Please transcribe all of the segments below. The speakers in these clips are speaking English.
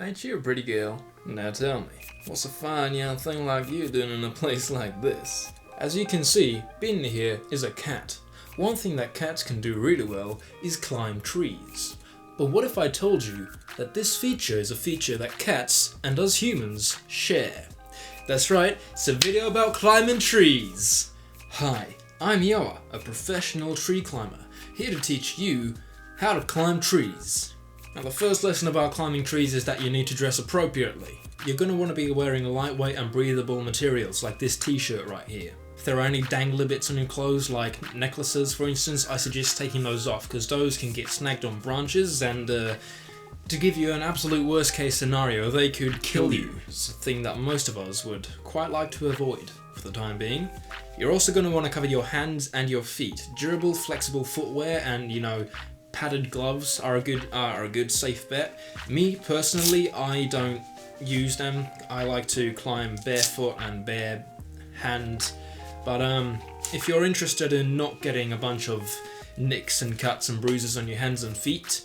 Ain't you a pretty girl? Now tell me, what's a fine young thing like you doing in a place like this? As you can see, being here is a cat. One thing that cats can do really well is climb trees. But what if I told you that this feature is a feature that cats and us humans share? That's right, it's a video about climbing trees. Hi, I'm Yoa, a professional tree climber, here to teach you how to climb trees. Now the first lesson about climbing trees is that you need to dress appropriately. You're going to want to be wearing lightweight and breathable materials like this t-shirt right here. If there are any dangly bits on your clothes, like necklaces for instance, I suggest taking those off because those can get snagged on branches and to give you an absolute worst case scenario, they could kill you. It's a thing that most of us would quite like to avoid for the time being. You're also going to want to cover your hands and your feet. Durable, flexible footwear and, padded gloves are a good safe bet. Me personally, I don't use them. I like to climb barefoot and bare hand. But if you're interested in not getting a bunch of nicks and cuts and bruises on your hands and feet,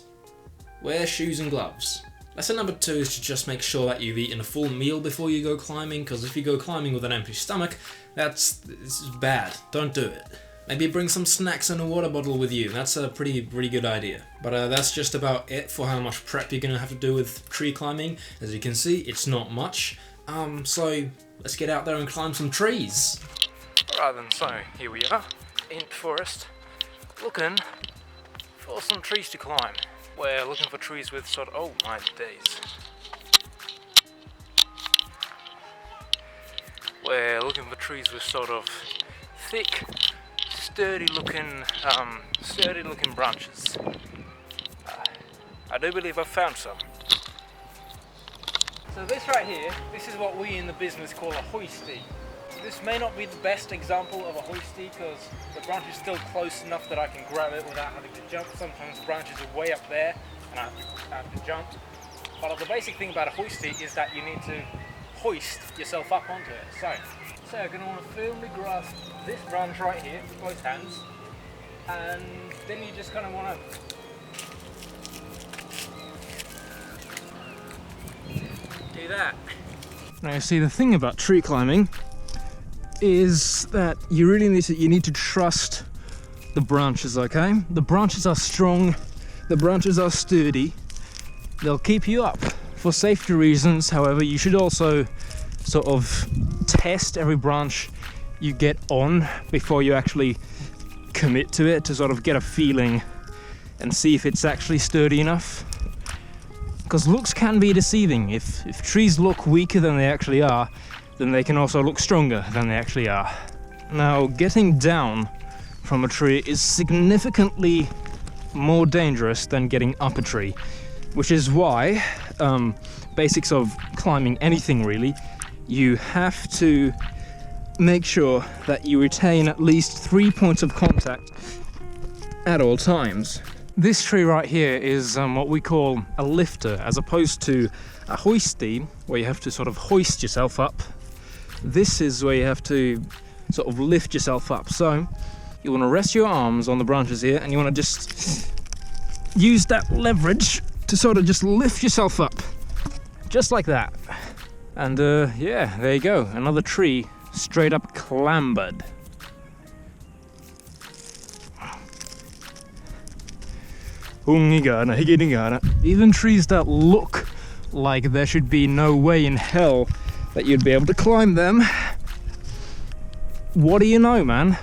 wear shoes and gloves. Lesson number 2 is to just make sure that you've eaten a full meal before you go climbing, because if you go climbing with an empty stomach, this is bad. Don't do it. Maybe bring some snacks and a water bottle with you. That's a pretty good idea. But that's just about it for how much prep you're going to have to do with tree climbing. As you can see, it's not much. So let's get out there and climb some trees. Right then, so here we are in the forest, looking for some trees to climb. We're looking for trees with oh my days. We're looking for trees with thick, sturdy looking branches. I do believe I've found some. So this right here, this is what we in the business call a hoisting. This may not be the best example of a hoisting because the branch is still close enough that I can grab it without having to jump. Sometimes the branches are way up there and I have to jump. But the basic thing about a hoisting is that you need to hoist yourself up onto it. So you're going to want to firmly grasp this branch right here with both hands, and then you just kind of want to do that. Now you see, the thing about tree climbing is that you really need to trust the branches, okay? The branches are strong, the branches are sturdy, they'll keep you up. For safety reasons, however, you should also test every branch you get on before you actually commit to it, to get a feeling and see if it's actually sturdy enough. Because looks can be deceiving. If trees look weaker than they actually are, then they can also look stronger than they actually are. Now, getting down from a tree is significantly more dangerous than getting up a tree, which is why, basics of climbing anything really, you have to make sure that you retain at least 3 points of contact at all times. This tree right here is what we call a lifter, as opposed to a hoisting, where you have to hoist yourself up. This is where you have to lift yourself up. So you want to rest your arms on the branches here, and you want to just use that leverage to just lift yourself up, just like that. And yeah, there you go, another tree straight up clambered. Even trees that look like there should be no way in hell that you'd be able to climb them, what do you know, man?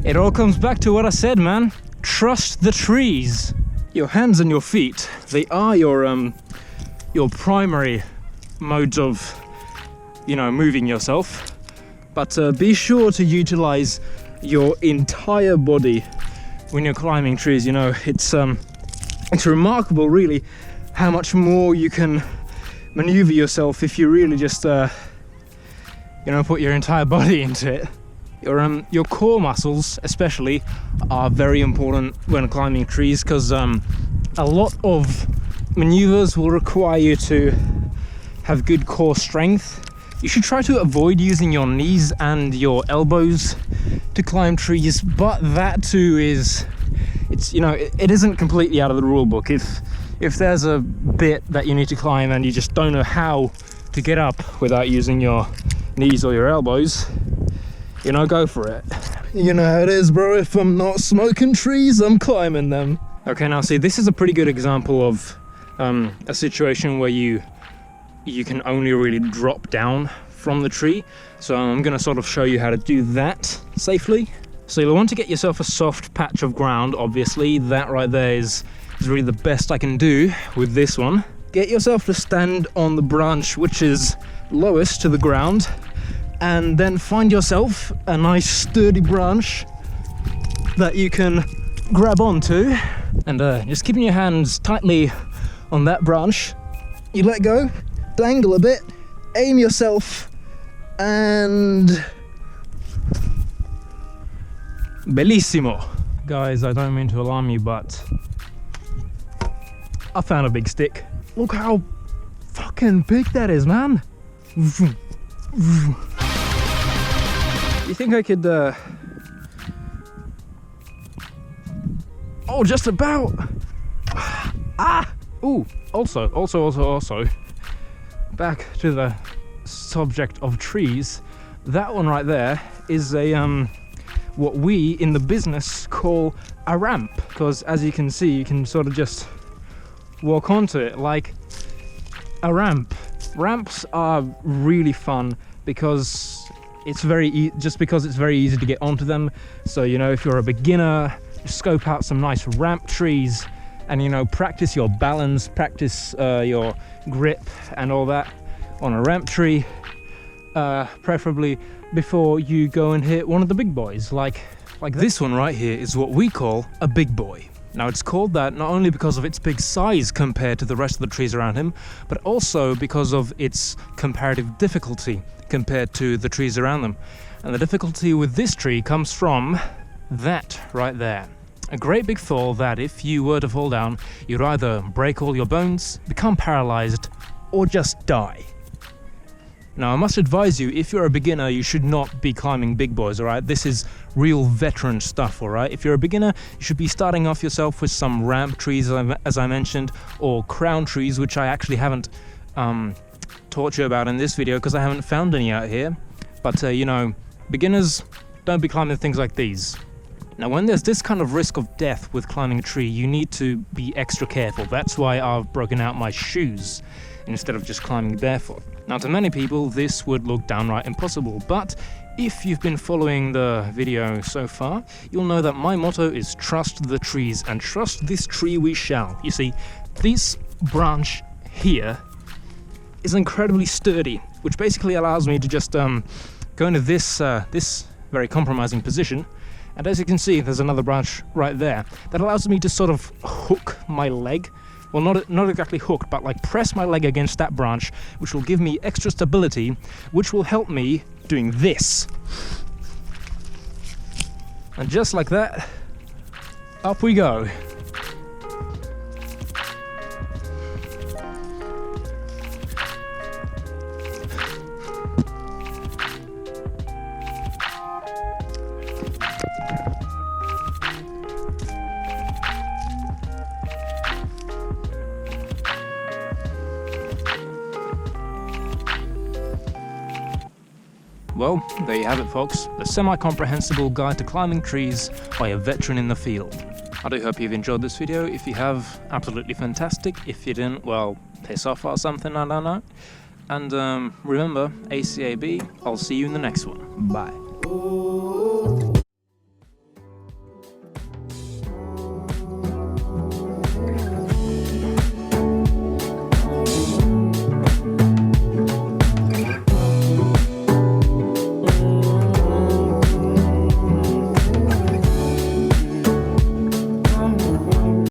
It all comes back to what I said, man. Trust the trees. Your hands and your feet, they are your primary modes of moving yourself, but be sure to utilize your entire body when you're climbing trees. It's remarkable really how much more you can maneuver yourself if you really just put your entire body into it. Your core muscles especially are very important when climbing trees, because a lot of maneuvers will require you to have good core strength. You should try to avoid using your knees and your elbows to climb trees, but that too it isn't completely out of the rule book. If if there's a bit that you need to climb and you just don't know how to get up without using your knees or your elbows, you know, go for it. You know how it is, bro. If I'm not smoking trees, I'm climbing them. Okay, now see, this is a pretty good example of a situation where you can only really drop down from the tree. So I'm gonna sort of show you how to do that safely. So you'll want to get yourself a soft patch of ground, obviously. That right there is really the best I can do with this one. Get yourself to stand on the branch which is lowest to the ground, and then find yourself a nice sturdy branch that you can grab onto, and just keeping your hands tightly on that branch, you let go, dangle a bit, aim yourself, and bellissimo. Guys, I don't mean to alarm you, but I found a big stick. Look how fucking big that is, man. You think I could, oh, just about. Ah! Ooh, also, back to the subject of trees, that one right there is a, what we in the business call a ramp. Because as you can see, you can sort of just walk onto it like a ramp. Ramps are really fun because it's very easy to get onto them. So, you know, if you're a beginner, scope out some nice ramp trees and, you know, practice your balance, practice your grip and all that on a ramp tree, preferably before you go and hit one of the big boys. Like this one right here is what we call a big boy. Now, it's called that not only because of its big size compared to the rest of the trees around him, but also because of its comparative difficulty compared to the trees around them. And the difficulty with this tree comes from that right there. A great big fall that if you were to fall down, you'd either break all your bones, become paralyzed, or just die. Now, I must advise you, if you're a beginner, you should not be climbing big boys, alright? This is real veteran stuff, alright? If you're a beginner, you should be starting off yourself with some ramp trees, as I mentioned, or crown trees, which I actually haven't taught you about in this video because I haven't found any out here. But, you know, beginners, don't be climbing things like these. Now, when there's this kind of risk of death with climbing a tree, you need to be extra careful. That's why I've broken out my shoes instead of just climbing barefoot. Now, to many people, this would look downright impossible, but if you've been following the video so far, you'll know that my motto is trust the trees, and trust this tree we shall. You see, this branch here is incredibly sturdy, which basically allows me to just go into this very compromising position. And as you can see, there's another branch right there that allows me to sort of hook my leg. Well, not exactly hooked, but like press my leg against that branch, which will give me extra stability, which will help me doing this. And just like that, up we go. Well, there you have it, folks. The semi-comprehensible guide to climbing trees by a veteran in the field. I do hope you've enjoyed this video. If you have, absolutely fantastic. If you didn't, well, piss off or something, I don't know. And remember, ACAB, I'll see you in the next one. Bye.